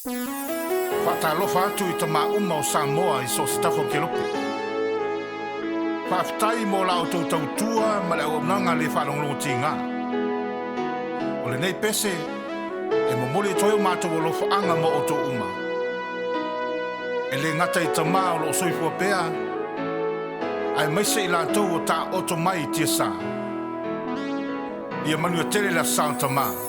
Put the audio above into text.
Patolo fatu I Tamā uma o Samoa I so stafo kelope. Whaftai mo la o tau tua ma le au nanga le whalonglongo tinga. O le nei pese e mo mole toi o mātou o lofa anga mo o to uma. E le ngata I Tamā o lo soifua pea ai maise I lātou o tā oto mai tia sā. Ia manua tele la sā Tamā.